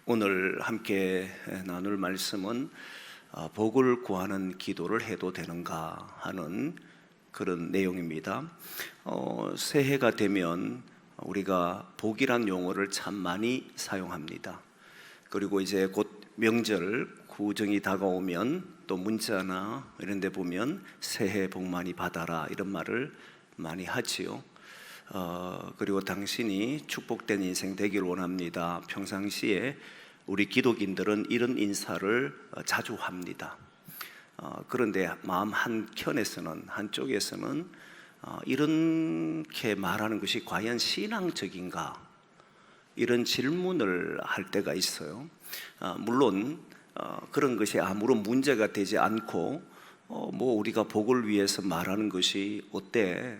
오늘 함께 나눌 말씀은 복을 구하는 기도를 해도 되는가 하는 그런 내용입니다. 새해가 되면 우리가 복이란 용어를 참 많이 사용합니다. 그리고 이제 곧 명절 구정이 다가오면 또 문자나 이런 데 보면 새해 복 많이 받아라 이런 말을 많이 하지요. 그리고 당신이 축복된 인생 되기를 원합니다. 평상시에 우리 기독인들은 이런 인사를 자주 합니다. 그런데 마음 한쪽에서는 이렇게 말하는 것이 과연 신앙적인가? 이런 질문을 할 때가 있어요. 물론 그런 것이 아무런 문제가 되지 않고 우리가 복을 위해서 말하는 것이 어때?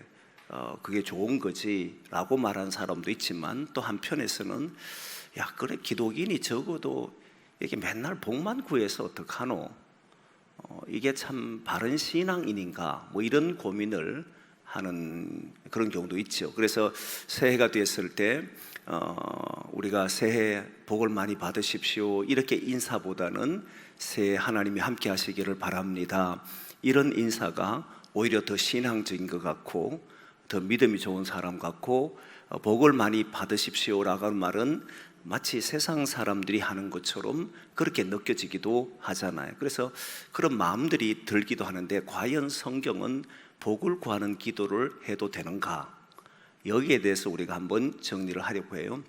그게 좋은 거지 라고 말하는 사람도 있지만, 또 한편에서는 야 그래 기독인이 적어도 이게 맨날 복만 구해서 어떡하노? 이게 참 바른 신앙인인가? 이런 고민을 하는 그런 경우도 있죠. 그래서 새해가 됐을 때 우리가 새해 복을 많이 받으십시오 이렇게 인사보다는 새해 하나님이 함께 하시기를 바랍니다 이런 인사가 오히려 더 신앙적인 것 같고 더 믿음이 좋은 사람 같고, 복을 많이 받으십시오라고 하는 말은 마치 세상 사람들이 하는 것처럼 그렇게 느껴지기도 하잖아요. 그래서 그런 마음들이 들기도 하는데, 과연 성경은 복을 구하는 기도를 해도 되는가? 여기에 대해서 우리가 한번 정리를 하려고 해요.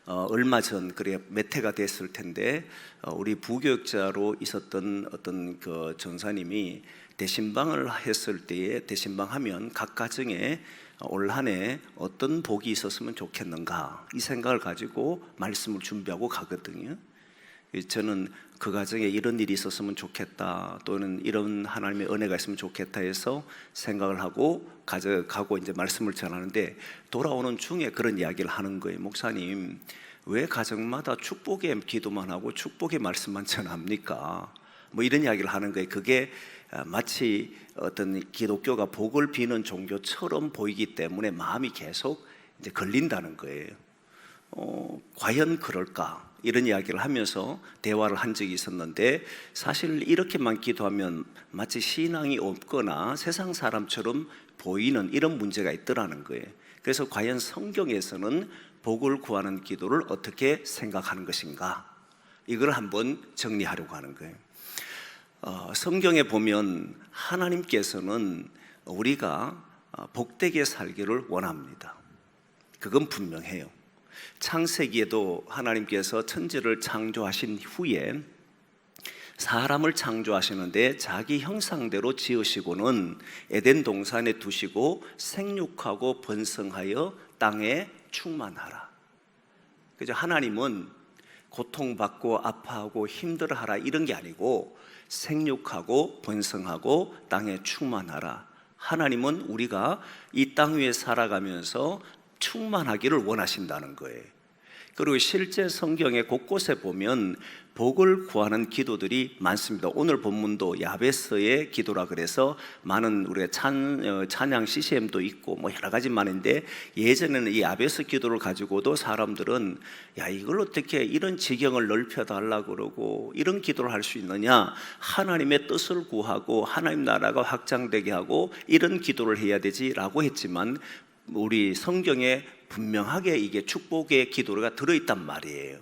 얼마 전 몇 해가 됐을 텐데 우리 부교육자로 있었던 어떤 그 전사님이 대신방을 했을 때에, 대신방하면 각 가정에 올 한 해 어떤 복이 있었으면 좋겠는가 이 생각을 가지고 말씀을 준비하고 가거든요. 저는 그 가정에 이런 일이 있었으면 좋겠다, 또는 이런 하나님의 은혜가 있으면 좋겠다 해서 생각을 하고 가져가고 이제 말씀을 전하는데, 돌아오는 중에 그런 이야기를 하는 거예요. 목사님, 왜 가정마다 축복의 기도만 하고 축복의 말씀만 전합니까? 이런 이야기를 하는 거예요. 그게 마치 어떤 기독교가 복을 비는 종교처럼 보이기 때문에 마음이 계속 이제 걸린다는 거예요. 과연 그럴까? 이런 이야기를 하면서 대화를 한 적이 있었는데, 사실 이렇게만 기도하면 마치 신앙이 없거나 세상 사람처럼 보이는 이런 문제가 있더라는 거예요. 그래서 과연 성경에서는 복을 구하는 기도를 어떻게 생각하는 것인가? 이걸 한번 정리하려고 하는 거예요. 성경에 보면 하나님께서는 우리가 복되게 살기를 원합니다. 그건 분명해요. 창세기에도 하나님께서 천지를 창조하신 후에 사람을 창조하시는데 자기 형상대로 지으시고는 에덴 동산에 두시고 생육하고 번성하여 땅에 충만하라. 그죠? 하나님은 고통받고 아파하고 힘들어하라 이런 게 아니고 생육하고 번성하고 땅에 충만하라. 하나님은 우리가 이 땅 위에 살아가면서 충만하기를 원하신다는 거예요. 그리고 실제 성경에 곳곳에 보면 복을 구하는 기도들이 많습니다. 오늘 본문도 야베스의 기도라 그래서 많은 우리가 찬양 CCM도 있고 여러 가지 많은데, 예전에는 이 야베스 기도를 가지고도 사람들은 야 이걸 어떻게 이런 지경을 넓혀달라고 그러고 이런 기도를 할 수 있느냐, 하나님의 뜻을 구하고 하나님 나라가 확장되게 하고 이런 기도를 해야 되지라고 했지만, 우리 성경에 분명하게 이게 축복의 기도가 들어있단 말이에요.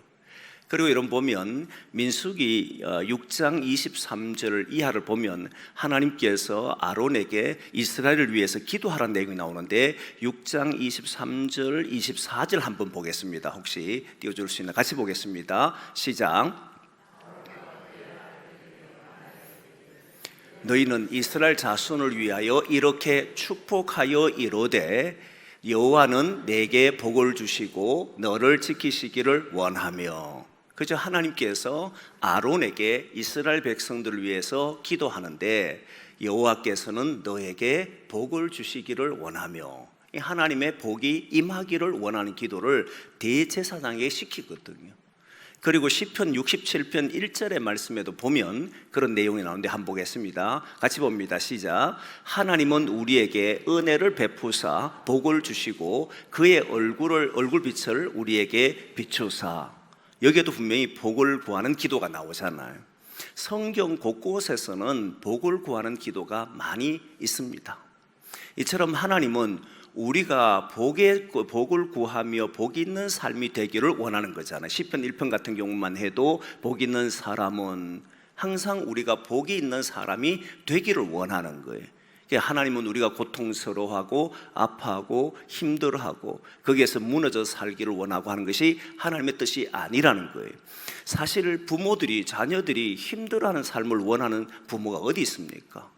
그리고 이런 보면 민수기 6장 23절 이하를 보면 하나님께서 아론에게 이스라엘을 위해서 기도하라는 내용이 나오는데, 6장 23절 24절 한번 보겠습니다. 혹시 띄워줄 수 있나? 같이 보겠습니다. 시작. 너희는 이스라엘 자손을 위하여 이렇게 축복하여 이르되, 여호와는 내게 복을 주시고 너를 지키시기를 원하며. 그죠? 하나님께서 아론에게 이스라엘 백성들을 위해서 기도하는데, 여호와께서는 너에게 복을 주시기를 원하며, 하나님의 복이 임하기를 원하는 기도를 대제사장에게 시키거든요. 그리고 시편 67편 1절의 말씀에도 보면 그런 내용이 나오는데 한번 보겠습니다. 같이 봅니다. 시작. 하나님은 우리에게 은혜를 베푸사 복을 주시고 그의 얼굴빛을 우리에게 비추사. 여기에도 분명히 복을 구하는 기도가 나오잖아요. 성경 곳곳에서는 복을 구하는 기도가 많이 있습니다. 이처럼 하나님은 우리가 복을 구하며 복 있는 삶이 되기를 원하는 거잖아요. 시편 1편 같은 경우만 해도 복 있는 사람은 항상 우리가 복이 있는 사람이 되기를 원하는 거예요. 하나님은 우리가 고통스러워하고 아파하고 힘들어하고 거기에서 무너져 살기를 원하고 하는 것이 하나님의 뜻이 아니라는 거예요. 사실 부모들이 자녀들이 힘들어하는 삶을 원하는 부모가 어디 있습니까?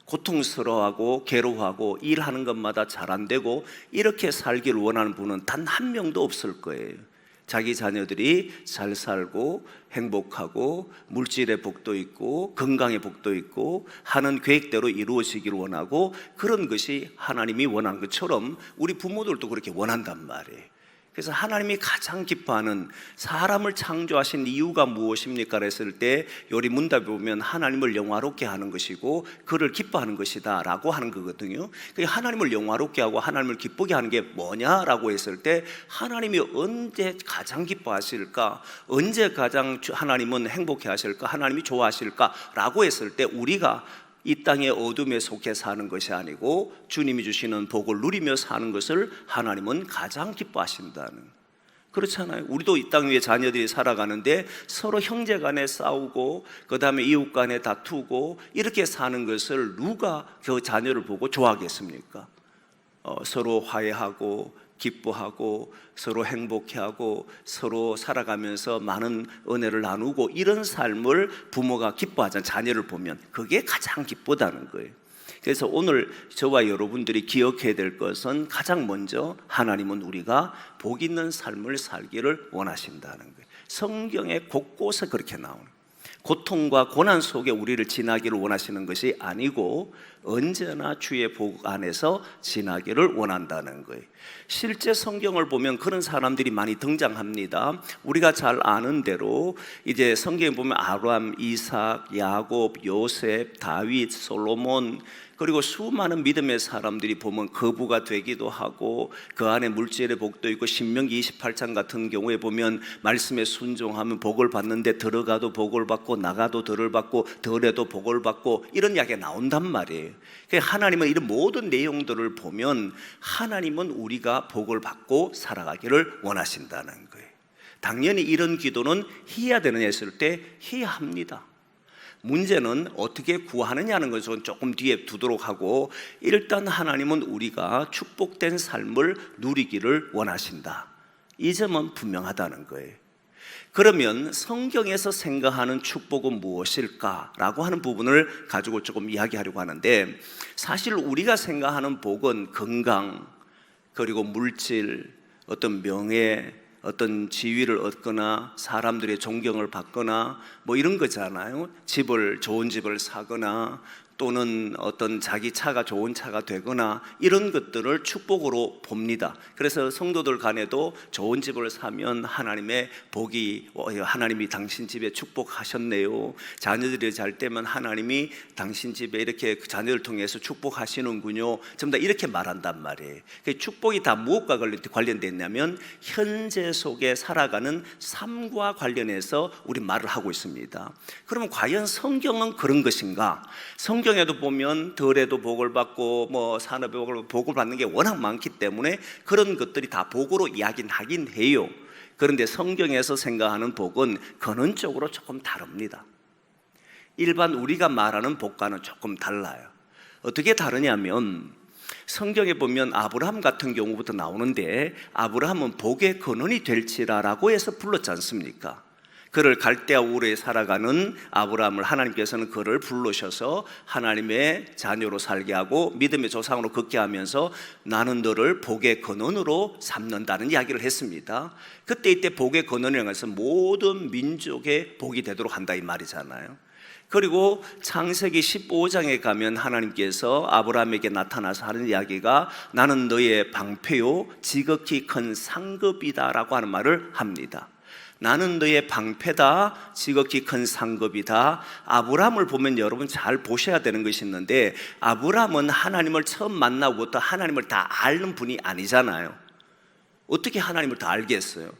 고통스러워하고 괴로워하고 일하는 것마다 잘 안 되고 이렇게 살기를 원하는 분은 단 한 명도 없을 거예요. 자기 자녀들이 잘 살고 행복하고 물질의 복도 있고 건강의 복도 있고 하는 계획대로 이루어지기를 원하고, 그런 것이 하나님이 원하는 것처럼 우리 부모들도 그렇게 원한단 말이에요. 그래서 하나님이 가장 기뻐하는, 사람을 창조하신 이유가 무엇입니까? 했을 때 요리 문답에 보면 하나님을 영화롭게 하는 것이고 그를 기뻐하는 것이다 라고 하는 거거든요. 하나님을 영화롭게 하고 하나님을 기쁘게 하는 게 뭐냐라고 했을 때, 하나님이 언제 가장 기뻐하실까? 언제 가장 하나님은 행복해 하실까? 하나님이 좋아하실까? 라고 했을 때, 우리가 이 땅의 어둠에 속해 사는 것이 아니고 주님이 주시는 복을 누리며 사는 것을 하나님은 가장 기뻐하신다는, 그렇잖아요. 우리도 이 땅 위에 자녀들이 살아가는데 서로 형제 간에 싸우고 그 다음에 이웃 간에 다투고 이렇게 사는 것을 누가 그 자녀를 보고 좋아하겠습니까? 서로 화해하고 기뻐하고 서로 행복해하고 서로 살아가면서 많은 은혜를 나누고 이런 삶을 부모가 기뻐하잖아요. 자녀를 보면 그게 가장 기쁘다는 거예요. 그래서 오늘 저와 여러분들이 기억해야 될 것은, 가장 먼저 하나님은 우리가 복 있는 삶을 살기를 원하신다는 거예요. 성경에 곳곳에 그렇게 나오는, 고통과 고난 속에 우리를 지나기를 원하시는 것이 아니고 언제나 주의 복 안에서 지나기를 원한다는 거예요. 실제 성경을 보면 그런 사람들이 많이 등장합니다. 우리가 잘 아는 대로 이제 성경에 보면 아브라함, 이삭, 야곱, 요셉, 다윗, 솔로몬, 그리고 수많은 믿음의 사람들이 보면 거부가 되기도 하고 그 안에 물질의 복도 있고, 신명기 28장 같은 경우에 보면 말씀에 순종하면 복을 받는데 들어가도 복을 받고 나가도 덜을 받고 덜해도 복을 받고 이런 이야기가 나온단 말이에요. 하나님은 이런 모든 내용들을 보면 하나님은 우리가 복을 받고 살아가기를 원하신다는 거예요. 당연히 이런 기도는 해야 되느냐 했을 때 해야 합니다. 문제는 어떻게 구하느냐는 것은 조금 뒤에 두도록 하고, 일단 하나님은 우리가 축복된 삶을 누리기를 원하신다, 이 점은 분명하다는 거예요. 그러면 성경에서 생각하는 축복은 무엇일까라고 하는 부분을 가지고 조금 이야기하려고 하는데, 사실 우리가 생각하는 복은 건강, 그리고 물질, 어떤 명예, 어떤 지위를 얻거나 사람들의 존경을 받거나 뭐 이런 거잖아요. 좋은 집을 사거나 또는 어떤 자기 차가 좋은 차가 되거나 이런 것들을 축복으로 봅니다. 그래서 성도들 간에도 좋은 집을 사면 하나님의 복이, 하나님이 당신 집에 축복하셨네요. 자녀들이 잘 때면 하나님이 당신 집에 이렇게 자녀를 통해서 축복하시는군요. 전부 다 이렇게 말한단 말이에요. 축복이 다 무엇과 관련되어 있냐면 현재 속에 살아가는 삶과 관련해서 우리 말을 하고 있습니다. 그러면 과연 성경은 그런 것인가? 성경에도 보면 덜에도 복을 받고 뭐 산업에 복을 받는 게 워낙 많기 때문에 그런 것들이 다 복으로 이야기는 하긴 해요. 그런데 성경에서 생각하는 복은 근원적으로 조금 다릅니다. 일반 우리가 말하는 복과는 조금 달라요. 어떻게 다르냐면, 성경에 보면 아브라함 같은 경우부터 나오는데, 아브라함은 복의 근원이 될지라라고 해서 불렀지 않습니까? 그를 갈대아 우르에 살아가는 아브라함을 하나님께서는 그를 부르셔서 하나님의 자녀로 살게 하고 믿음의 조상으로 걷게 하면서 나는 너를 복의 근원으로 삼는다는 이야기를 했습니다. 그때 이때 복의 근원이라는 것은 모든 민족의 복이 되도록 한다 이 말이잖아요. 그리고 창세기 15장에 가면 하나님께서 아브라함에게 나타나서 하는 이야기가 나는 너의 방패요 지극히 큰 상급이다 라고 하는 말을 합니다. 나는 너의 방패다, 지극히 큰 상급이다. 아브라함을 보면 여러분 잘 보셔야 되는 것이 있는데, 아브라함은 하나님을 처음 만나고부터 하나님을 다 아는 분이 아니잖아요. 어떻게 하나님을 다 알겠어요?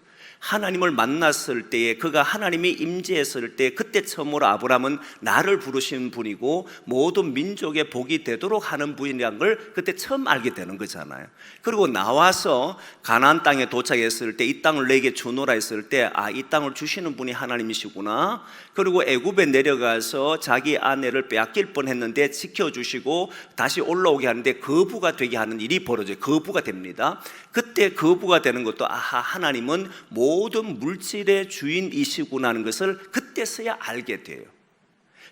하나님을 만났을 때에 그가 하나님이 임재했을 때 그때 처음으로 아브라함은 나를 부르신 분이고 모든 민족의 복이 되도록 하는 분이라는 걸 그때 처음 알게 되는 거잖아요. 그리고 나와서 가나안 땅에 도착했을 때 이 땅을 내게 주노라 했을 때 이 땅을 주시는 분이 하나님이시구나. 그리고 애굽에 내려가서 자기 아내를 빼앗길 뻔했는데 지켜주시고 다시 올라오게 하는데 거부가 되게 하는 일이 벌어져요. 거부가 됩니다. 그때 거부가 되는 것도 하나님은 모든 물질의 주인이시구나 하는 것을 그때서야 알게 돼요.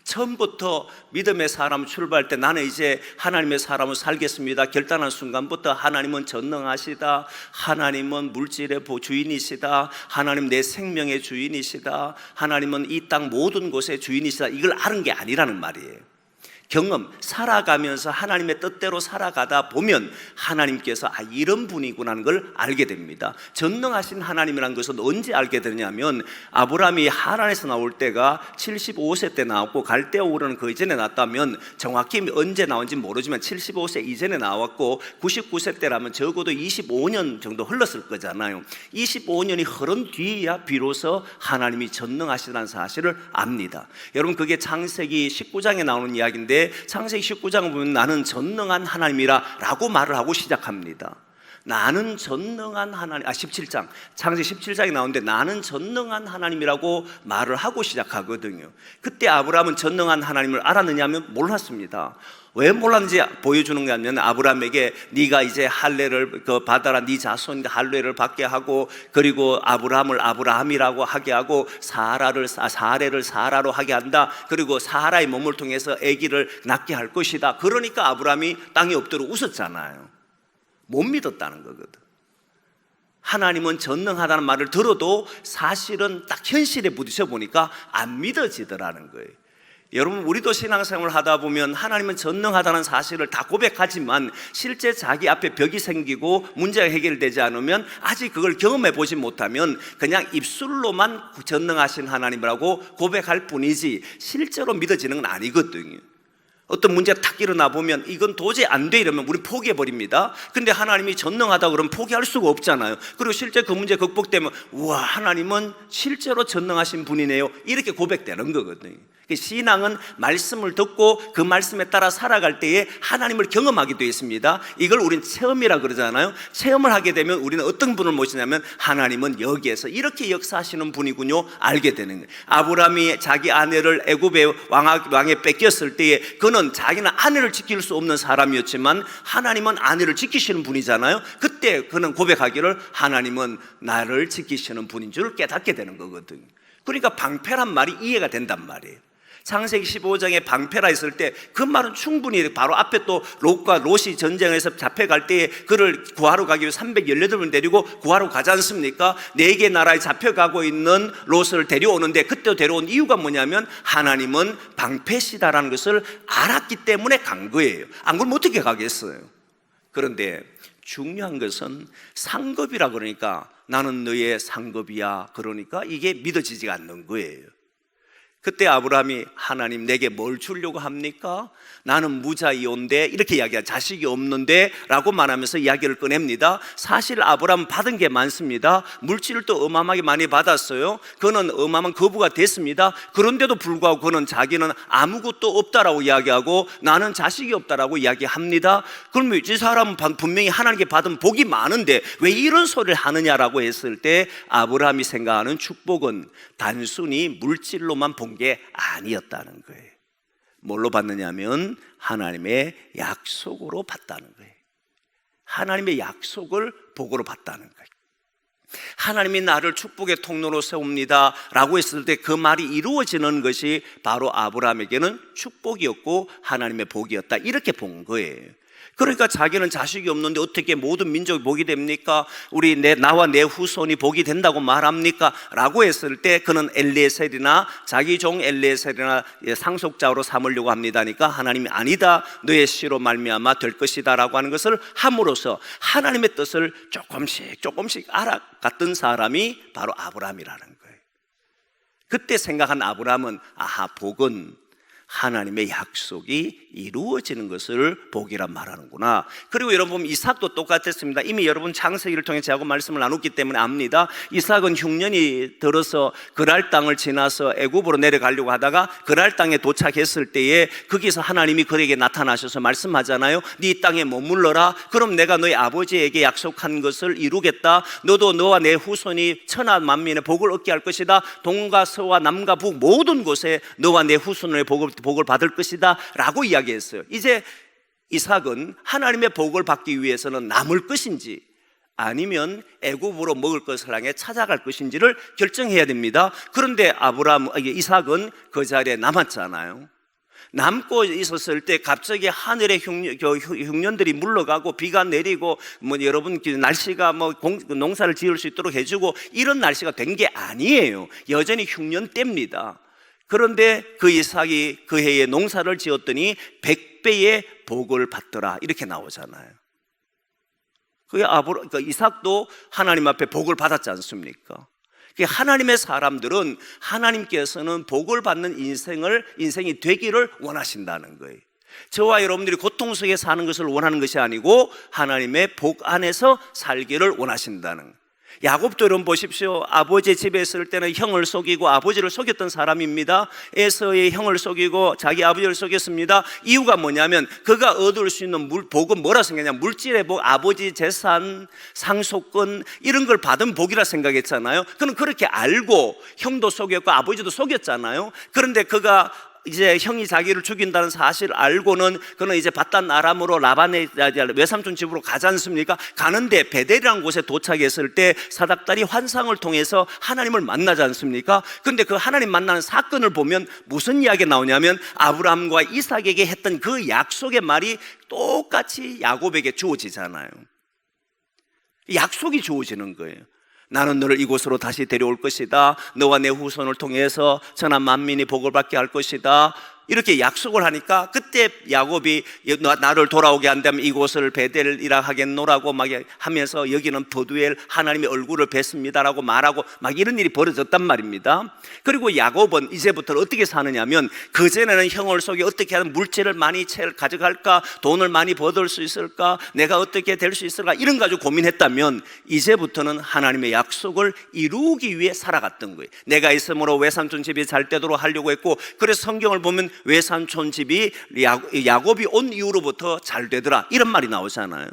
처음부터 믿음의 사람 출발할 때 나는 이제 하나님의 사람으로 살겠습니다 결단한 순간부터 하나님은 전능하시다, 하나님은 물질의 주인이시다, 하나님 내 생명의 주인이시다, 하나님은 이 땅 모든 곳의 주인이시다, 이걸 아는 게 아니라는 말이에요. 경험, 살아가면서 하나님의 뜻대로 살아가다 보면 하나님께서 이런 분이구나 하는 걸 알게 됩니다. 전능하신 하나님이라는 것은 언제 알게 되냐면 아브라함이 하란에서 나올 때가 75세 때 나왔고 갈대아우르는 그 이전에 났다면 정확히 언제 나온지 모르지만 75세 이전에 나왔고 99세 때라면 적어도 25년 정도 흘렀을 거잖아요. 25년이 흐른 뒤에야 비로소 하나님이 전능하시다는 사실을 압니다. 여러분, 그게 창세기 19장에 나오는 이야기인데 창세기 19장을 보면 나는 전능한 하나님이라 라고 말을 하고 시작합니다. 나는 전능한 하나님, 17장, 창세기 17장에 나오는데 나는 전능한 하나님이라고 말을 하고 시작하거든요. 그때 아브라함은 전능한 하나님을 알았느냐 하면 몰랐습니다. 왜 몰랐는지 보여주는 게 아니면 아브라함에게 네가 이제 할례를 받아라, 네 자손 할례를 받게 하고 그리고 아브라함을 아브라함이라고 하게 하고 사라를 사라로 하게 한다. 그리고 사라의 몸을 통해서 아기를 낳게 할 것이다. 그러니까 아브라함이 땅에 엎드려 웃었잖아요. 못 믿었다는 거거든. 하나님은 전능하다는 말을 들어도 사실은 딱 현실에 부딪혀 보니까 안 믿어지더라는 거예요. 여러분, 우리도 신앙생활을 하다 보면 하나님은 전능하다는 사실을 다 고백하지만 실제 자기 앞에 벽이 생기고 문제가 해결되지 않으면 아직 그걸 경험해 보지 못하면 그냥 입술로만 전능하신 하나님이라고 고백할 뿐이지 실제로 믿어지는 건 아니거든요. 어떤 문제가 탁 일어나 보면 이건 도저히 안 돼 이러면 우리 포기해버립니다. 근데 하나님이 전능하다 그러면 포기할 수가 없잖아요. 그리고 실제 그 문제 극복되면 우와, 하나님은 실제로 전능하신 분이네요, 이렇게 고백되는 거거든요. 신앙은 말씀을 듣고 그 말씀에 따라 살아갈 때에 하나님을 경험하게 되어 있습니다. 이걸 우리는 체험이라 그러잖아요. 체험을 하게 되면 우리는 어떤 분을 모시냐면 하나님은 여기에서 이렇게 역사하시는 분이군요 알게 되는 거예요. 아브라함이 자기 아내를 애굽의 왕에 뺏겼을 때에 그는 자기는 아내를 지킬 수 없는 사람이었지만 하나님은 아내를 지키시는 분이잖아요. 그때 그는 고백하기를 하나님은 나를 지키시는 분인 줄 깨닫게 되는 거거든요. 그러니까 방패란 말이 이해가 된단 말이에요. 창세기 15장에 방패라 했을 때 그 말은 충분히 바로 앞에 또 롯과 롯이 전쟁에서 잡혀갈 때에 그를 구하러 가기 위해 318명 데리고 구하러 가지 않습니까? 4개 나라에 잡혀가고 있는 롯을 데려오는데 그때 데려온 이유가 뭐냐면 하나님은 방패시다라는 것을 알았기 때문에 간 거예요. 안 그러면 어떻게 가겠어요? 그런데 중요한 것은 상급이라 그러니까 나는 너의 상급이야 그러니까 이게 믿어지지가 않는 거예요. 그때 아브라함이 하나님 내게 뭘 주려고 합니까? 나는 무자이온데 이렇게 이야기해요. 자식이 없는데 라고 말하면서 이야기를 꺼냅니다. 사실 아브라함은 받은 게 많습니다. 물질을 또 어마어마하게 많이 받았어요. 그는 어마어마한 거부가 됐습니다. 그런데도 불구하고 그는 자기는 아무것도 없다라고 이야기하고 나는 자식이 없다라고 이야기합니다. 그러면 이 사람은 분명히 하나님께 받은 복이 많은데 왜 이런 소리를 하느냐라고 했을 때 아브라함이 생각하는 축복은 단순히 물질로만 본 게 아니었다는 거예요. 뭘로 받느냐면 하나님의 약속으로 받다는 거예요. 하나님의 약속을 복으로 받다는 거예요. 하나님이 나를 축복의 통로로 세웁니다 라고 했을 때 그 말이 이루어지는 것이 바로 아브라함에게는 축복이었고 하나님의 복이었다, 이렇게 본 거예요. 그러니까 자기는 자식이 없는데 어떻게 모든 민족이 복이 됩니까? 나와 내 후손이 복이 된다고 말합니까? 라고 했을 때 그는 엘리에셀이나 자기 종 엘리에셀이나 상속자로 삼으려고 합니다니까 하나님이 아니다, 너의 씨로 말미암아 될 것이다 라고 하는 것을 함으로써 하나님의 뜻을 조금씩 알아갔던 사람이 바로 아브라함이라는 거예요. 그때 생각한 아브라함은 복은 하나님의 약속이 이루어지는 것을 복이란 말하는구나. 그리고 여러분 보면 이삭도 똑같았습니다. 이미 여러분 창세기를 통해 제하고 말씀을 나눴기 때문에 압니다. 이삭은 흉년이 들어서 그랄 땅을 지나서 애굽으로 내려가려고 하다가 그랄 땅에 도착했을 때에 거기서 하나님이 그에게 나타나셔서 말씀하잖아요. 네 땅에 머물러라. 그럼 내가 너희 아버지에게 약속한 것을 이루겠다. 너도 너와 내 후손이 천하 만민의 복을 얻게 할 것이다. 동과 서와 남과 북 모든 곳에 너와 내 후손의 복을 받을 것이다 라고 이야기했어요. 이제 이삭은 하나님의 복을 받기 위해서는 남을 것인지 아니면 애굽으로 먹을 것을 향해 찾아갈 것인지를 결정해야 됩니다. 그런데 이삭은 그 자리에 남았잖아요. 남고 있었을 때 갑자기 하늘에 흉년들이 물러가고 비가 내리고 여러분 날씨가 농사를 지을 수 있도록 해주고 이런 날씨가 된 게 아니에요. 여전히 흉년 때입니다. 그런데 그 이삭이 그 해에 농사를 지었더니 100배의 복을 받더라 이렇게 나오잖아요. 이삭도 하나님 앞에 복을 받았지 않습니까? 하나님의 사람들은 하나님께서는 복을 받는 인생이 되기를 원하신다는 거예요. 저와 여러분들이 고통 속에 사는 것을 원하는 것이 아니고 하나님의 복 안에서 살기를 원하신다는 거예요. 야곱도 여러분 보십시오. 아버지 집에 있을 때는 형을 속이고 아버지를 속였던 사람입니다. 에서의 형을 속이고 자기 아버지를 속였습니다. 이유가 뭐냐면 그가 얻을 수 있는 복은 뭐라 생각하냐, 물질의 복, 아버지 재산, 상속권 이런 걸 받은 복이라 생각했잖아요. 그는 그렇게 알고 형도 속였고 아버지도 속였잖아요. 그런데 그가 이제 형이 자기를 죽인다는 사실을 알고는 그는 이제 바단 아람으로 라반의 외삼촌 집으로 가지 않습니까? 가는데 베델이라는 곳에 도착했을 때 사닥다리 환상을 통해서 하나님을 만나지 않습니까? 그런데 그 하나님 만나는 사건을 보면 무슨 이야기가 나오냐면 아브라함과 이삭에게 했던 그 약속의 말이 똑같이 야곱에게 주어지잖아요. 약속이 주어지는 거예요. 나는 너를 이곳으로 다시 데려올 것이다. 너와 내 후손을 통해서 천하 만민이 복을 받게 할 것이다. 이렇게 약속을 하니까 그때 야곱이 나를 돌아오게 한다면 이곳을 베델이라 하겠노라고 막 하면서 여기는 버두엘 하나님의 얼굴을 뵀습니다라고 말하고 막 이런 일이 벌어졌단 말입니다. 그리고 야곱은 이제부터 어떻게 사느냐면 그전에는 형을 속여 어떻게 하면 물질을 많이 가져갈까, 돈을 많이 벌을 수 있을까, 내가 어떻게 될 수 있을까 이런 가지고 고민했다면 이제부터는 하나님의 약속을 이루기 위해 살아갔던 거예요. 내가 있으므로 외삼촌 집이 잘 되도록 하려고 했고, 그래서 성경을 보면 외삼촌 집이 야곱이 온 이후로부터 잘 되더라 이런 말이 나오잖아요.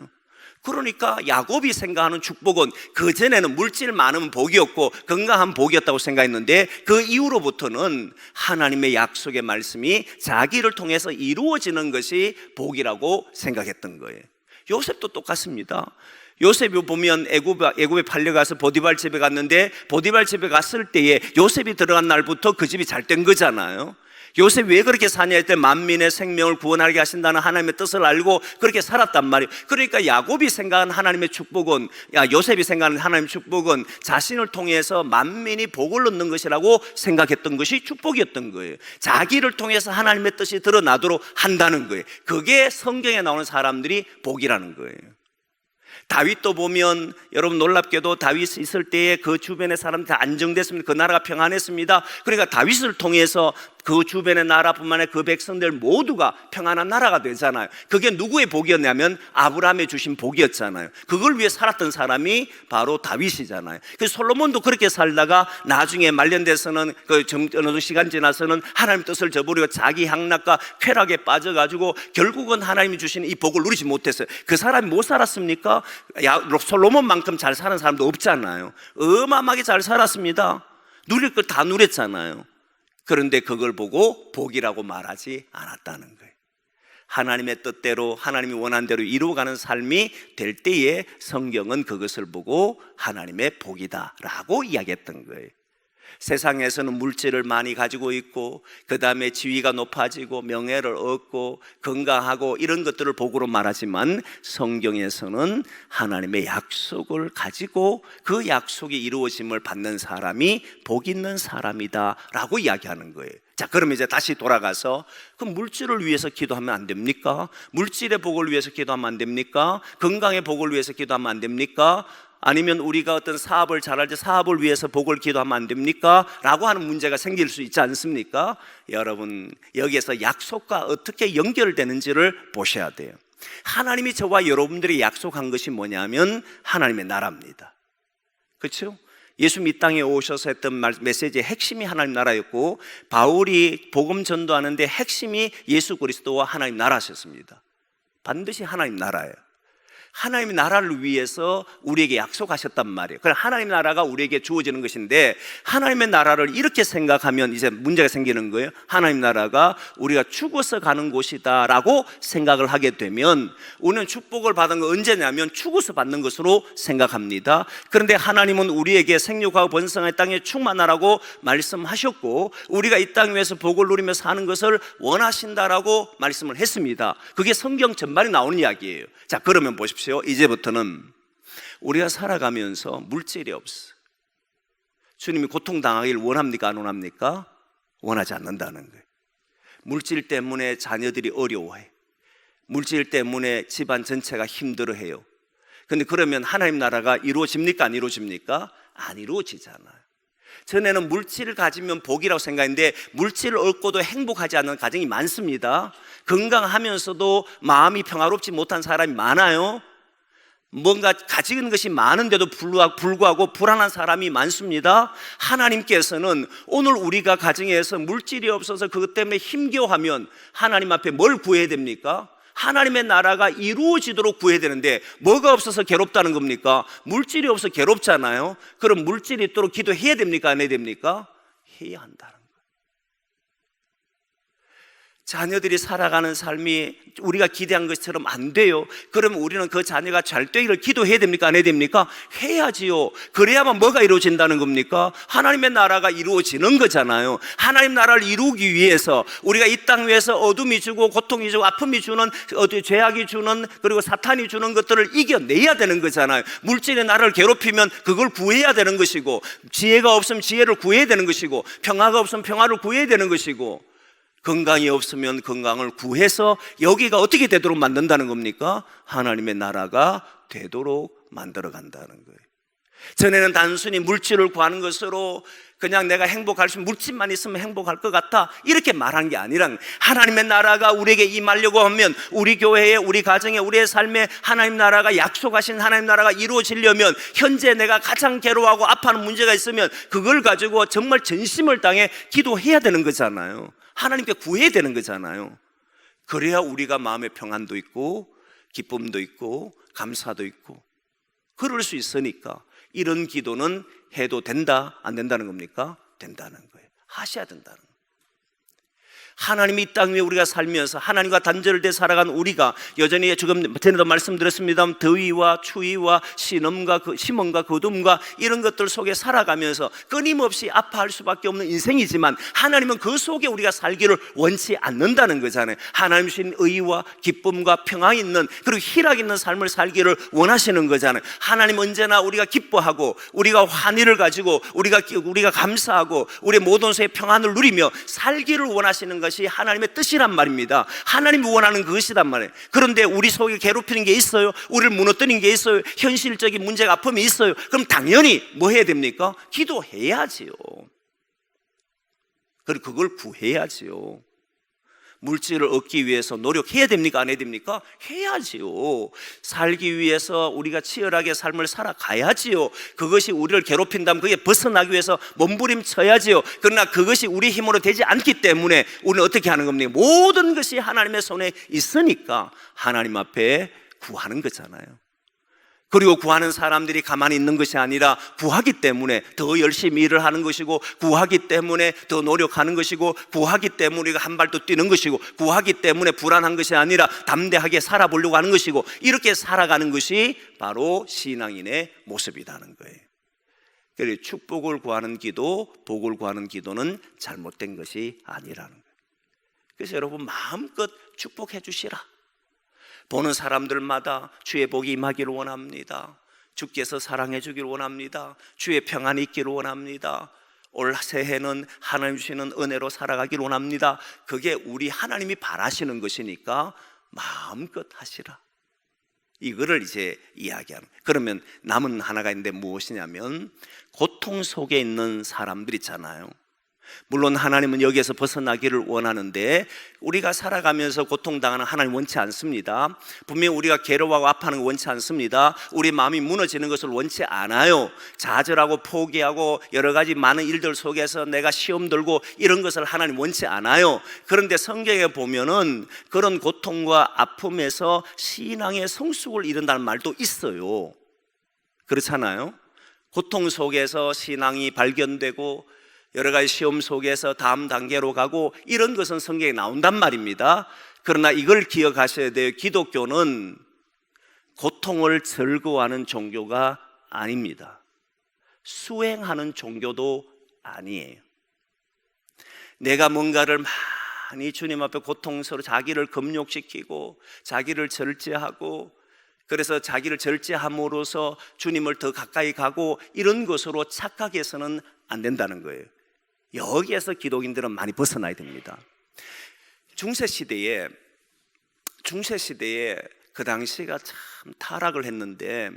그러니까 야곱이 생각하는 축복은 그전에는 물질 많으면 복이었고 건강한 복이었다고 생각했는데 그 이후로부터는 하나님의 약속의 말씀이 자기를 통해서 이루어지는 것이 복이라고 생각했던 거예요. 요셉도 똑같습니다. 요셉이 보면 애굽에 팔려가서 보디발 집에 갔는데 보디발 집에 갔을 때에 요셉이 들어간 날부터 그 집이 잘 된 거잖아요. 요셉이 왜 그렇게 사냐 할 때 만민의 생명을 구원하게 하신다는 하나님의 뜻을 알고 그렇게 살았단 말이에요. 그러니까 야곱이 생각한 하나님의 축복은, 요셉이 생각하는 하나님의 축복은 자신을 통해서 만민이 복을 얻는 것이라고 생각했던 것이 축복이었던 거예요. 자기를 통해서 하나님의 뜻이 드러나도록 한다는 거예요. 그게 성경에 나오는 사람들이 복이라는 거예요. 다윗도 보면 여러분 놀랍게도 다윗이 있을 때에 그 주변의 사람들이 다 안정됐습니다. 그 나라가 평안했습니다. 그러니까 다윗을 통해서 그 주변의 나라뿐만 아니라 그 백성들 모두가 평안한 나라가 되잖아요. 그게 누구의 복이었냐면 아브라함의 주신 복이었잖아요. 그걸 위해 살았던 사람이 바로 다윗이잖아요. 그래서 솔로몬도 그렇게 살다가 나중에 말년돼서는 어느 시간 지나서는 하나님 뜻을 저버리고 자기 향락과 쾌락에 빠져가지고 결국은 하나님이 주신 이 복을 누리지 못했어요. 그 사람이 못 살았습니까? 솔로몬만큼 잘 사는 사람도 없잖아요. 어마어마하게 잘 살았습니다. 누릴 걸 다 누렸잖아요. 그런데 그걸 보고 복이라고 말하지 않았다는 거예요. 하나님의 뜻대로 하나님이 원한 대로 이루어가는 삶이 될 때에 성경은 그것을 보고 하나님의 복이다라고 이야기했던 거예요. 세상에서는 물질을 많이 가지고 있고 그 다음에 지위가 높아지고 명예를 얻고 건강하고 이런 것들을 복으로 말하지만 성경에서는 하나님의 약속을 가지고 그 약속이 이루어짐을 받는 사람이 복 있는 사람이다 라고 이야기하는 거예요. 자, 그럼 이제 다시 돌아가서 그럼 물질을 위해서 기도하면 안 됩니까? 물질의 복을 위해서 기도하면 안 됩니까? 건강의 복을 위해서 기도하면 안 됩니까? 아니면 우리가 어떤 사업을 잘할 때 사업을 위해서 복을 기도하면 안 됩니까? 라고 하는 문제가 생길 수 있지 않습니까? 여러분, 여기에서 약속과 어떻게 연결되는지를 보셔야 돼요. 하나님이 저와 여러분들이 약속한 것이 뭐냐면 하나님의 나라입니다. 그렇죠? 예수님 이 땅에 오셔서 했던 메시지의 핵심이 하나님 나라였고, 바울이 복음 전도하는데 핵심이 예수 그리스도와 하나님 나라셨습니다. 반드시 하나님 나라예요. 하나님의 나라를 위해서 우리에게 약속하셨단 말이에요. 그럼 하나님의 나라가 우리에게 주어지는 것인데, 하나님의 나라를 이렇게 생각하면 이제 문제가 생기는 거예요. 하나님의 나라가 우리가 죽어서 가는 곳이다 라고 생각을 하게 되면, 우리는 축복을 받은 거 언제냐면 죽어서 받는 것으로 생각합니다. 그런데 하나님은 우리에게 생육하고 번성의 땅에 충만하라고 말씀하셨고, 우리가 이 땅 위에서 복을 누리며 사는 것을 원하신다라고 말씀을 했습니다. 그게 성경 전반에 나오는 이야기예요. 자, 그러면 보십시오. 이제부터는 우리가 살아가면서 물질이 없어. 주님이 고통당하기를 원합니까? 안 원합니까? 원하지 않는다는 거예요. 물질 때문에 자녀들이 어려워해. 물질 때문에 집안 전체가 힘들어해요. 그런데 그러면 하나님 나라가 이루어집니까? 안 이루어집니까? 안 이루어지잖아요. 전에는 물질을 가지면 복이라고 생각했는데, 물질을 얻고도 행복하지 않는 가정이 많습니다. 건강하면서도 마음이 평화롭지 못한 사람이 많아요. 뭔가 가지는 것이 많은데도 불구하고 불안한 사람이 많습니다. 하나님께서는 오늘 우리가 가정에서 물질이 없어서 그것 때문에 힘겨워하면 하나님 앞에 뭘 구해야 됩니까? 하나님의 나라가 이루어지도록 구해야 되는데, 뭐가 없어서 괴롭다는 겁니까? 물질이 없어서 괴롭잖아요. 그럼 물질이 있도록 기도해야 됩니까? 안 해야 됩니까? 해야 한다는 거예요. 자녀들이 살아가는 삶이 우리가 기대한 것처럼 안 돼요. 그럼 우리는 그 자녀가 잘 되기를 기도해야 됩니까? 안 해야 됩니까? 해야지요. 그래야만 뭐가 이루어진다는 겁니까? 하나님의 나라가 이루어지는 거잖아요. 하나님 나라를 이루기 위해서 우리가 이 땅 위에서 어둠이 주고 고통이 주고 아픔이 주는, 죄악이 주는, 그리고 사탄이 주는 것들을 이겨내야 되는 거잖아요. 물질의 나라를 괴롭히면 그걸 구해야 되는 것이고, 지혜가 없으면 지혜를 구해야 되는 것이고, 평화가 없으면 평화를 구해야 되는 것이고, 건강이 없으면 건강을 구해서 여기가 어떻게 되도록 만든다는 겁니까? 하나님의 나라가 되도록 만들어 간다는 거예요. 전에는 단순히 물질을 구하는 것으로 그냥 내가 행복할 수, 물질만 있으면 행복할 것 같아, 이렇게 말하는 게 아니라, 하나님의 나라가 우리에게 임하려고 하면 우리 교회에, 우리 가정에, 우리의 삶에 하나님 나라가, 약속하신 하나님 나라가 이루어지려면, 현재 내가 가장 괴로워하고 아파하는 문제가 있으면 그걸 가지고 정말 전심을 다해 기도해야 되는 거잖아요. 하나님께 구해야 되는 거잖아요. 그래야 우리가 마음의 평안도 있고 기쁨도 있고 감사도 있고 그럴 수 있으니까, 이런 기도는 해도 된다, 안 된다는 겁니까? 된다는 거예요. 하셔야 된다는 거예요. 하나님이 이 땅 위에 우리가 살면서 하나님과 단절돼 살아간 우리가 여전히 지금 전에도 말씀드렸습니다만, 더위와 추위와 심음과 거둠과 이런 것들 속에 살아가면서 끊임없이 아파할 수밖에 없는 인생이지만, 하나님은 그 속에 우리가 살기를 원치 않는다는 거잖아요. 하나님 주신 의와 기쁨과 평안이 있는, 그리고 희락 있는 삶을 살기를 원하시는 거잖아요. 하나님 언제나 우리가 기뻐하고 우리가 환희를 가지고 우리가 감사하고 우리의 모든 속에 평안을 누리며 살기를 원하시는 것이 하나님의 뜻이란 말입니다. 하나님이 원하는 그것이란 말이에요. 그런데 우리 속에 괴롭히는 게 있어요. 우리를 무너뜨리는 게 있어요. 현실적인 문제가, 아픔이 있어요. 그럼 당연히 뭐 해야 됩니까? 기도해야지요. 그리고 그걸 구해야지요. 물질을 얻기 위해서 노력해야 됩니까? 안 해야 됩니까? 해야지요. 살기 위해서 우리가 치열하게 삶을 살아가야지요. 그것이 우리를 괴롭힌다면 그게 벗어나기 위해서 몸부림쳐야지요. 그러나 그것이 우리 힘으로 되지 않기 때문에 우리는 어떻게 하는 겁니까? 모든 것이 하나님의 손에 있으니까 하나님 앞에 구하는 거잖아요. 그리고 구하는 사람들이 가만히 있는 것이 아니라 구하기 때문에 더 열심히 일을 하는 것이고, 구하기 때문에 더 노력하는 것이고, 구하기 때문에 우리가 한 발 더 뛰는 것이고, 구하기 때문에 불안한 것이 아니라 담대하게 살아보려고 하는 것이고, 이렇게 살아가는 것이 바로 신앙인의 모습이라는 거예요. 그래서 축복을 구하는 기도, 복을 구하는 기도는 잘못된 것이 아니라는 거예요. 그래서 여러분 마음껏 축복해 주시라. 보는 사람들마다 주의 복이 임하기를 원합니다. 주께서 사랑해 주기를 원합니다. 주의 평안이 있기를 원합니다. 올 새해는 하나님 주시는 은혜로 살아가기를 원합니다. 그게 우리 하나님이 바라시는 것이니까 마음껏 하시라. 이거를 이제 이야기하는. 그러면 남은 하나가 있는데 무엇이냐면 고통 속에 있는 사람들 있잖아요. 물론 하나님은 여기에서 벗어나기를 원하는데 우리가 살아가면서 고통당하는 하나님 원치 않습니다. 분명히 우리가 괴로워하고 아파하는 거 원치 않습니다. 우리 마음이 무너지는 것을 원치 않아요. 좌절하고 포기하고 여러 가지 많은 일들 속에서 내가 시험 들고 이런 것을 하나님 원치 않아요. 그런데 성경에 보면은 그런 고통과 아픔에서 신앙의 성숙을 이룬다는 말도 있어요. 그렇잖아요. 고통 속에서 신앙이 발견되고 여러 가지 시험 속에서 다음 단계로 가고 이런 것은 성경에 나온단 말입니다. 그러나 이걸 기억하셔야 돼요. 기독교는 고통을 즐거워하는 종교가 아닙니다. 수행하는 종교도 아니에요. 내가 뭔가를 많이 주님 앞에 고통스러워 자기를 금욕시키고 자기를 절제하고 그래서 자기를 절제함으로써 주님을 더 가까이 가고 이런 것으로 착각해서는 안 된다는 거예요. 여기에서 기독인들은 많이 벗어나야 됩니다. 중세시대에 그 당시가 참 타락을 했는데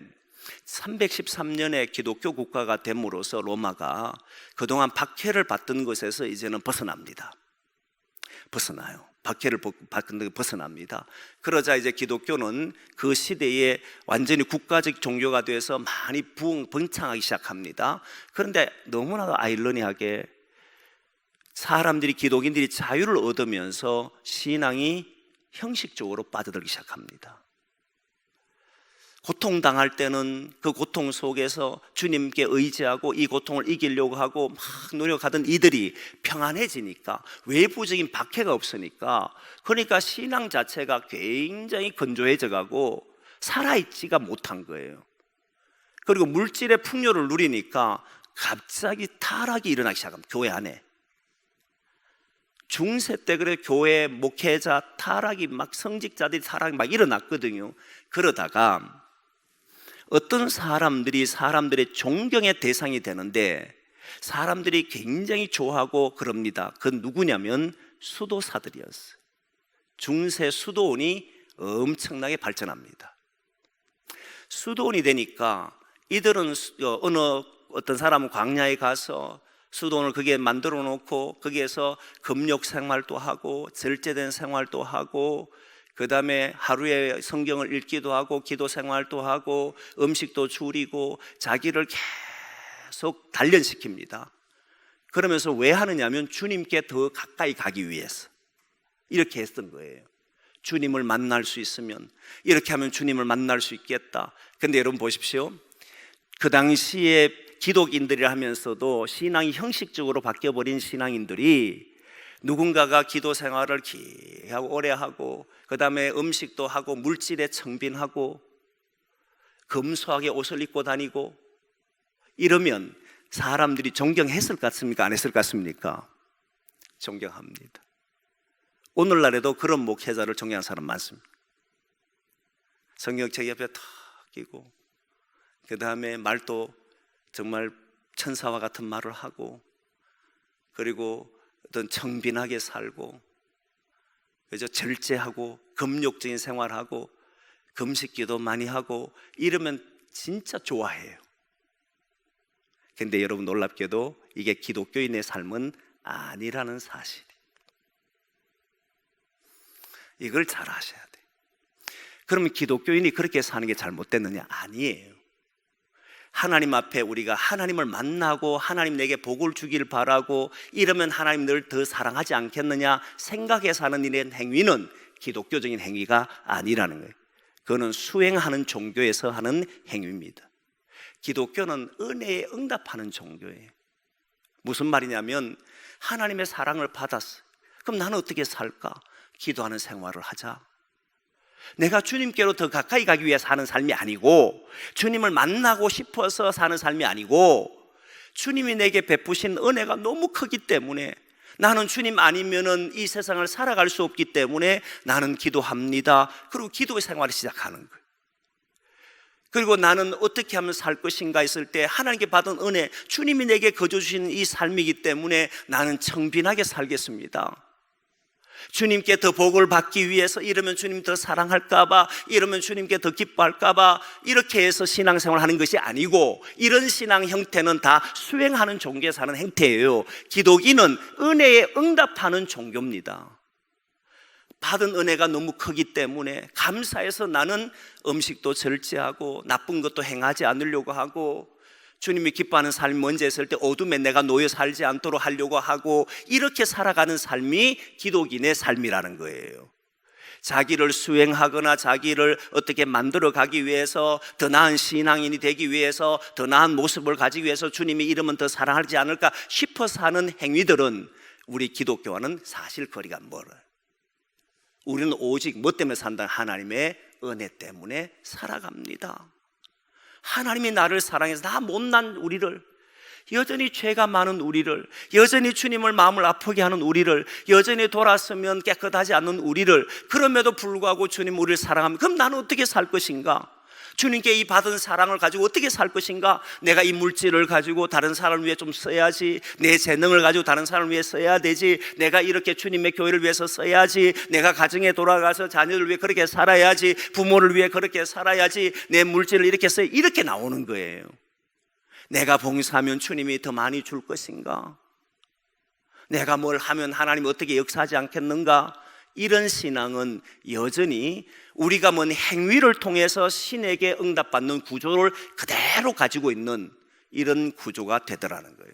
313년에 기독교 국가가 됨으로써 로마가 그동안 박해를 받던 것에서 이제는 벗어납니다. 박해를 받는 벗어납니다. 그러자 이제 기독교는 그 시대에 완전히 국가적 종교가 돼서 많이 번창하기 시작합니다. 그런데 너무나도 아이러니하게 기독인들이 자유를 얻으면서 신앙이 형식적으로 빠져들기 시작합니다. 고통당할 때는 그 고통 속에서 주님께 의지하고 이 고통을 이기려고 하고 막 노력하던 이들이 평안해지니까 외부적인 박해가 없으니까 그러니까 신앙 자체가 굉장히 건조해져 가고 살아있지가 못한 거예요. 그리고 물질의 풍요를 누리니까 갑자기 타락이 일어나기 시작합니다. 교회 안에. 중세 때 그래 교회 목회자 타락이 막 성직자들이 타락이 막 일어났거든요. 그러다가 어떤 사람들이 사람들의 존경의 대상이 되는데 사람들이 굉장히 좋아하고 그럽니다. 그 누구냐면 수도사들이었어요. 중세 수도원이 엄청나게 발전합니다. 수도원이 되니까 이들은 어떤 사람은 광야에 가서 수도원을 거기에 만들어 놓고 거기에서 금욕 생활도 하고 절제된 생활도 하고 그 다음에 하루에 성경을 읽기도 하고 기도 생활도 하고 음식도 줄이고 자기를 계속 단련시킵니다. 그러면서 왜 하느냐면 주님께 더 가까이 가기 위해서 이렇게 했던 거예요. 주님을 만날 수 있으면 이렇게 하면 주님을 만날 수 있겠다. 근데 여러분 보십시오. 그 당시에 기독인들이 하면서도 신앙이 형식적으로 바뀌어버린 신앙인들이 누군가가 기도 생활을 기하고 오래 하고 그 다음에 음식도 하고 물질에 청빈하고 검소하게 옷을 입고 다니고 이러면 사람들이 존경했을 것 같습니까? 안 했을 것 같습니까? 존경합니다. 오늘날에도 그런 목회자를 존경하는 사람 많습니다. 성경책 옆에 탁 끼고 그 다음에 말도 정말 천사와 같은 말을 하고 그리고 어떤 청빈하게 살고 그죠? 절제하고 금욕적인 생활하고 금식기도 많이 하고 이러면 진짜 좋아해요. 근데 여러분 놀랍게도 이게 기독교인의 삶은 아니라는 사실. 이걸 잘 아셔야 돼요. 그러면 기독교인이 그렇게 사는 게 잘못됐느냐? 아니에요. 하나님 앞에 우리가 하나님을 만나고 하나님 내게 복을 주길 바라고 이러면 하나님 늘 더 사랑하지 않겠느냐 생각해서 하는 일의 행위는 기독교적인 행위가 아니라는 거예요. 그거는 수행하는 종교에서 하는 행위입니다. 기독교는 은혜에 응답하는 종교예요. 무슨 말이냐면 하나님의 사랑을 받았어요. 그럼 나는 어떻게 살까? 기도하는 생활을 하자. 내가 주님께로 더 가까이 가기 위해 사는 삶이 아니고 주님을 만나고 싶어서 사는 삶이 아니고 주님이 내게 베푸신 은혜가 너무 크기 때문에 나는 주님 아니면은 이 세상을 살아갈 수 없기 때문에 나는 기도합니다. 그리고 기도의 생활을 시작하는 거예요. 그리고 나는 어떻게 하면 살 것인가 했을 때 하나님께 받은 은혜, 주님이 내게 거저 주신 이 삶이기 때문에 나는 청빈하게 살겠습니다. 주님께 더 복을 받기 위해서, 이러면 주님 더 사랑할까봐, 이러면 주님께 더 기뻐할까봐 이렇게 해서 신앙생활을 하는 것이 아니고, 이런 신앙 형태는 다 수행하는 종교에 사는 행태예요. 기독인은 은혜에 응답하는 종교입니다. 받은 은혜가 너무 크기 때문에 감사해서 나는 음식도 절제하고 나쁜 것도 행하지 않으려고 하고, 주님이 기뻐하는 삶이 먼저 했을 때 어둠에 내가 놓여 살지 않도록 하려고 하고, 이렇게 살아가는 삶이 기독인의 삶이라는 거예요. 자기를 수행하거나 자기를 어떻게 만들어 가기 위해서, 더 나은 신앙인이 되기 위해서, 더 나은 모습을 가지기 위해서 주님이 이러면 더 사랑하지 않을까 싶어서 하는 행위들은 우리 기독교와는 사실 거리가 멀어요. 우리는 오직 뭐 때문에 산다? 하나님의 은혜 때문에 살아갑니다. 하나님이 나를 사랑해서 다 못난 우리를, 여전히 죄가 많은 우리를, 여전히 주님을 마음을 아프게 하는 우리를, 여전히 돌아서면 깨끗하지 않는 우리를, 그럼에도 불구하고 주님 우리를 사랑하면, 그럼 나는 어떻게 살 것인가? 주님께 이 받은 사랑을 가지고 어떻게 살 것인가? 내가 이 물질을 가지고 다른 사람을 위해 좀 써야지, 내 재능을 가지고 다른 사람을 위해 써야 되지, 내가 이렇게 주님의 교회를 위해서 써야지, 내가 가정에 돌아가서 자녀를 위해 그렇게 살아야지, 부모를 위해 그렇게 살아야지, 내 물질을 이렇게 써야, 이렇게 나오는 거예요. 내가 봉사하면 주님이 더 많이 줄 것인가? 내가 뭘 하면 하나님이 어떻게 역사하지 않겠는가? 이런 신앙은 여전히 우리가 뭔 행위를 통해서 신에게 응답받는 구조를 그대로 가지고 있는 이런 구조가 되더라는 거예요.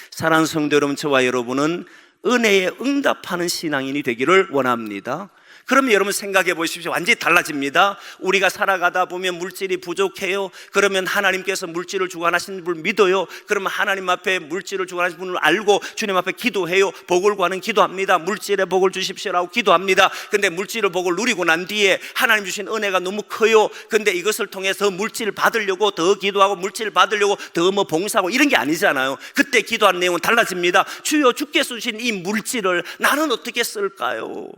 사랑하는 성도 여러분, 저와 여러분은 은혜에 응답하는 신앙인이 되기를 원합니다. 그러면 여러분 생각해 보십시오. 완전히 달라집니다. 우리가 살아가다 보면 물질이 부족해요. 그러면 하나님께서 물질을 주관하시는 분을 믿어요. 그러면 하나님 앞에 물질을 주관하시는 분을 알고 주님 앞에 기도해요. 복을 구하는 기도합니다. 물질의 복을 주십시오라고 기도합니다. 근데 물질의 복을 누리고 난 뒤에 하나님 주신 은혜가 너무 커요. 근데 이것을 통해서 물질을 받으려고 더 기도하고 물질을 받으려고 더 뭐 봉사하고 이런 게 아니잖아요. 그때 기도하는 내용은 달라집니다. 주여, 주께서 주신 이 물질을 나는 어떻게 쓸까요?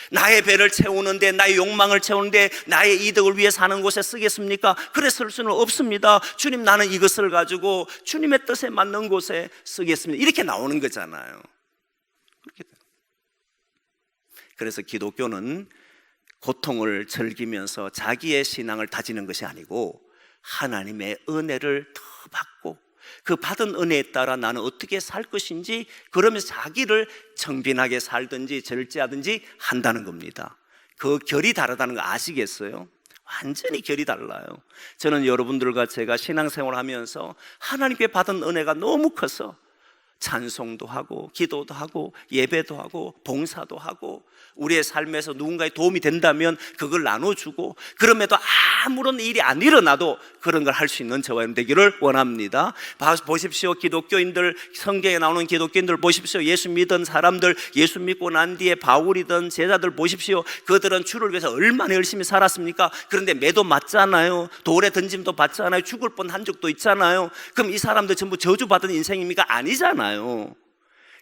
나의 배를 채우는데, 나의 욕망을 채우는데, 나의 이득을 위해 사는 곳에 쓰겠습니까? 그래 쓸 수는 없습니다. 주님, 나는 이것을 가지고 주님의 뜻에 맞는 곳에 쓰겠습니다. 이렇게 나오는 거잖아요. 그래서 기독교는 고통을 즐기면서 자기의 신앙을 다지는 것이 아니고 하나님의 은혜를 더 받고 그 받은 은혜에 따라 나는 어떻게 살 것인지, 그러면서 자기를 청빈하게 살든지 절제하든지 한다는 겁니다. 그 결이 다르다는 거 아시겠어요? 완전히 결이 달라요. 저는 여러분들과 제가 신앙생활을 하면서 하나님께 받은 은혜가 너무 커서 찬송도 하고 기도도 하고 예배도 하고 봉사도 하고, 우리의 삶에서 누군가의 도움이 된다면 그걸 나눠주고, 그럼에도 아무런 일이 안 일어나도 그런 걸 할 수 있는 저와 여러분 되기를 원합니다. 보십시오. 기독교인들, 성경에 나오는 기독교인들 보십시오. 예수 믿은 사람들, 예수 믿고 난 뒤에 바울이든 제자들 보십시오. 그들은 주를 위해서 얼마나 열심히 살았습니까? 그런데 매도 맞잖아요. 돌에 던짐도 받잖아요. 죽을 뻔한 적도 있잖아요. 그럼 이 사람들 전부 저주받은 인생입니까? 아니잖아요.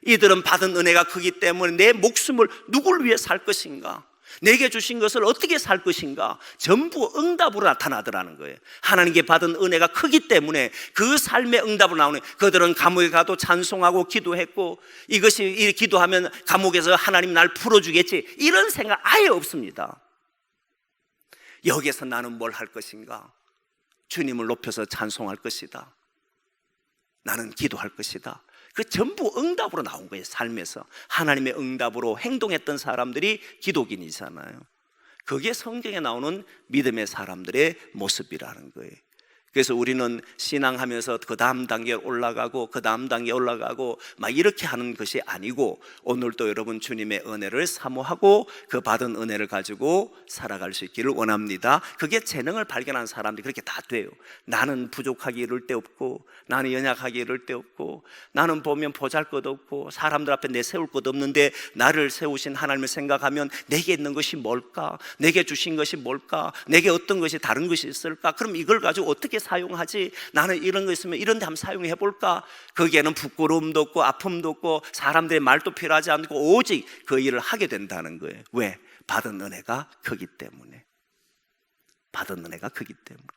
이들은 받은 은혜가 크기 때문에 내 목숨을 누굴 위해 살 것인가, 내게 주신 것을 어떻게 살 것인가, 전부 응답으로 나타나더라는 거예요. 하나님께 받은 은혜가 크기 때문에 그 삶의 응답으로 나오는, 그들은 감옥에 가도 찬송하고 기도했고, 이것이 이 기도하면 감옥에서 하나님 날 풀어주겠지, 이런 생각 아예 없습니다. 여기에서 나는 뭘 할 것인가? 주님을 높여서 찬송할 것이다. 나는 기도할 것이다. 그 전부 응답으로 나온 거예요. 삶에서 하나님의 응답으로 행동했던 사람들이 기독인이잖아요. 그게 성경에 나오는 믿음의 사람들의 모습이라는 거예요. 그래서 우리는 신앙하면서 그 다음 단계에 올라가고 그 다음 단계에 올라가고 막 이렇게 하는 것이 아니고, 오늘도 여러분 주님의 은혜를 사모하고 그 받은 은혜를 가지고 살아갈 수 있기를 원합니다. 그게 재능을 발견한 사람들이 그렇게 다 돼요. 나는 부족하기 이를 데 없고, 나는 연약하기 이를 데 없고, 나는 보면 보잘것 없고 사람들 앞에 내세울 것 없는데 나를 세우신 하나님을 생각하면 내게 있는 것이 뭘까? 내게 주신 것이 뭘까? 내게 어떤 것이 다른 것이 있을까? 그럼 이걸 가지고 어떻게 사용하지? 나는 이런 거 있으면 이런 데 한번 사용해 볼까? 거기에는 부끄러움도 없고 아픔도 없고 사람들의 말도 필요하지 않고 오직 그 일을 하게 된다는 거예요. 왜? 받은 은혜가 크기 때문에. 받은 은혜가 크기 때문에.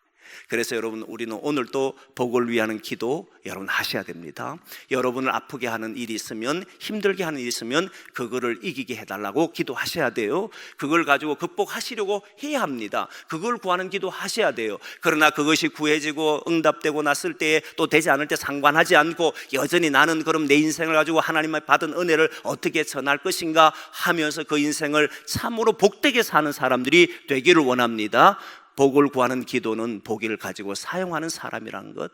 그래서 여러분, 우리는 오늘 또 복을 위하는 기도 여러분 하셔야 됩니다. 여러분을 아프게 하는 일이 있으면, 힘들게 하는 일이 있으면 그거를 이기게 해달라고 기도하셔야 돼요. 그걸 가지고 극복하시려고 해야 합니다. 그걸 구하는 기도 하셔야 돼요. 그러나 그것이 구해지고 응답되고 났을 때에 또 되지 않을 때 상관하지 않고 여전히 나는 그럼 내 인생을 가지고 하나님의 받은 은혜를 어떻게 전할 것인가 하면서 그 인생을 참으로 복되게 사는 사람들이 되기를 원합니다. 복을 구하는 기도는 복을 가지고 사용하는 사람이라는 것,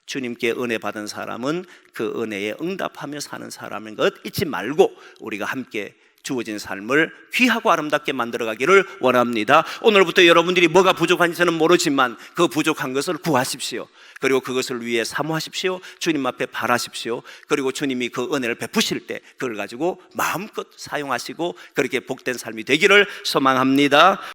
주님께 은혜 받은 사람은 그 은혜에 응답하며 사는 사람인 것 잊지 말고 우리가 함께 주어진 삶을 귀하고 아름답게 만들어가기를 원합니다. 오늘부터 여러분들이 뭐가 부족한지는 모르지만 그 부족한 것을 구하십시오. 그리고 그것을 위해 사모하십시오. 주님 앞에 바라십시오. 그리고 주님이 그 은혜를 베푸실 때 그걸 가지고 마음껏 사용하시고 그렇게 복된 삶이 되기를 소망합니다.